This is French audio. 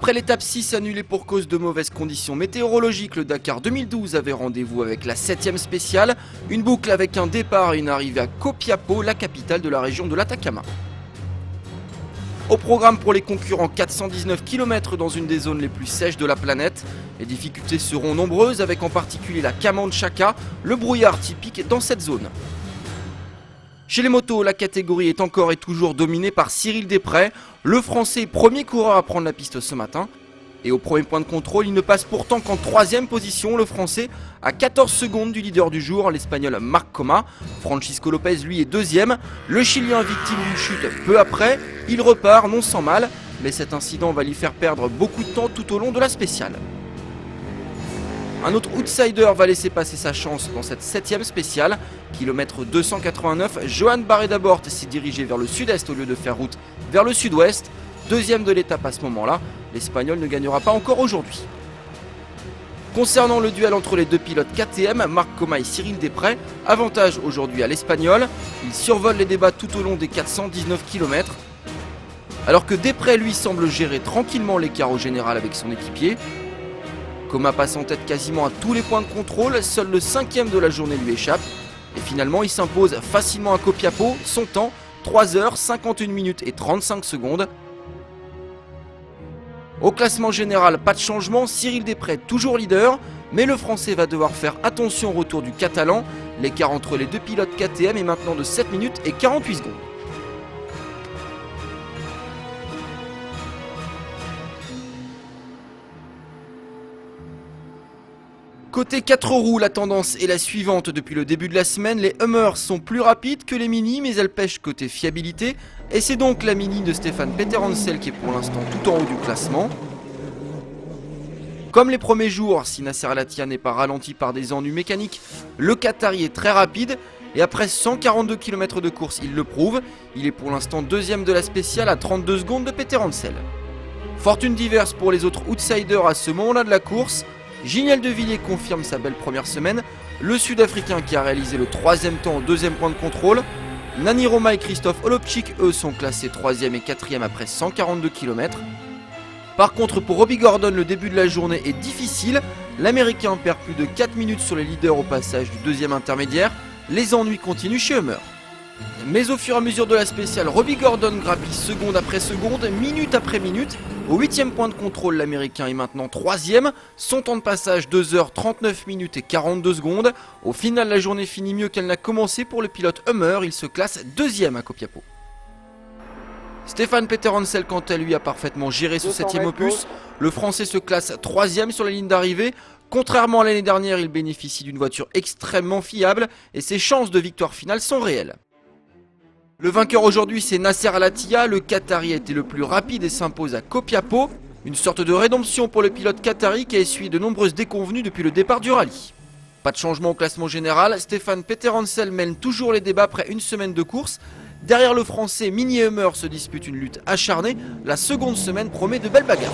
Après l'étape 6 annulée pour cause de mauvaises conditions météorologiques, le Dakar 2012 avait rendez-vous avec la 7ème spéciale, une boucle avec un départ et une arrivée à Copiapó, la capitale de la région de l'Atacama. Au programme pour les concurrents, 419 km dans une des zones les plus sèches de la planète. Les difficultés seront nombreuses avec en particulier la Camanchaca, le brouillard typique dans cette zone. Chez les motos, la catégorie est encore et toujours dominée par Cyril Desprez, le français premier coureur à prendre la piste ce matin. Et au premier point de contrôle, il ne passe pourtant qu'en 3ème position, le français, à 14 secondes du leader du jour, l'espagnol Marc Coma. Francisco Lopez, lui, est 2ème. Le chilien, victime d'une chute peu après, il repart non sans mal, mais cet incident va lui faire perdre beaucoup de temps tout au long de la spéciale. Un autre outsider va laisser passer sa chance dans cette 7ème spéciale. Kilomètre 289, Johan Barré-Dabort s'est dirigé vers le sud-est au lieu de faire route vers le sud-ouest. 2ème de l'étape à ce moment-là, l'Espagnol ne gagnera pas encore aujourd'hui. Concernant le duel entre les deux pilotes KTM, Marc Coma et Cyril Desprez, avantage aujourd'hui à l'Espagnol. Il survole les débats tout au long des 419 km. Alors que Desprez lui semble gérer tranquillement l'écart au général avec son équipier. Coma passe en tête quasiment à tous les points de contrôle, seul le 5ème de la journée lui échappe. Et finalement il s'impose facilement à Copiapó, son temps 3h, 51 minutes et 35 secondes. Au classement général, pas de changement, Cyril Desprez toujours leader, mais le français va devoir faire attention au retour du catalan. L'écart entre les deux pilotes KTM est maintenant de 7 minutes et 48 secondes. Côté 4 roues, la tendance est la suivante depuis le début de la semaine. Les Hummers sont plus rapides que les Mini, mais elles pêchent côté fiabilité. Et c'est donc la Mini de Stéphane Peterhansel qui est pour l'instant tout en haut du classement. Comme les premiers jours, si Nasser Al-Attiyah n'est pas ralenti par des ennuis mécaniques, le Qatari est très rapide. Et après 142 km de course, il le prouve. Il est pour l'instant 2ème de la spéciale à 32 secondes de Peterhansel. Fortune diverse pour les autres outsiders à ce moment-là de la course. Giniel de Villiers confirme sa belle première semaine, le Sud-Africain qui a réalisé le 3ème temps au 2ème point de contrôle. Nani Roma et Christophe Olopchik, eux, sont classés 3ème et 4ème après 142 km. Par contre, pour Robbie Gordon, le début de la journée est difficile. L'Américain perd plus de 4 minutes sur les leaders au passage du 2ème intermédiaire. Les ennuis continuent chez Hummer. Mais au fur et à mesure de la spéciale, Robbie Gordon grappille seconde après seconde, minute après minute. Au 8ème point de contrôle, l'Américain est maintenant 3ème. Son temps de passage 2h39 minutes et 42 secondes. Au final, la journée finit mieux qu'elle n'a commencé pour le pilote Hummer. Il se classe 2ème à Copiapó. Stéphane Peterhansel, quant à lui, a parfaitement géré ce 7ème opus. Le Français se classe 3ème sur la ligne d'arrivée. Contrairement à l'année dernière, il bénéficie d'une voiture extrêmement fiable et ses chances de victoire finale sont réelles. Le vainqueur aujourd'hui, c'est Nasser Al-Attiyah. Le Qatari a été le plus rapide et s'impose à Copiapó. Une sorte de rédemption pour le pilote qatari qui a essuyé de nombreuses déconvenues depuis le départ du rallye. Pas de changement au classement général, Stéphane Peterhansel mène toujours les débats après une semaine de course. Derrière le français, Mini Hummer se dispute une lutte acharnée. La seconde semaine promet de belles bagarres.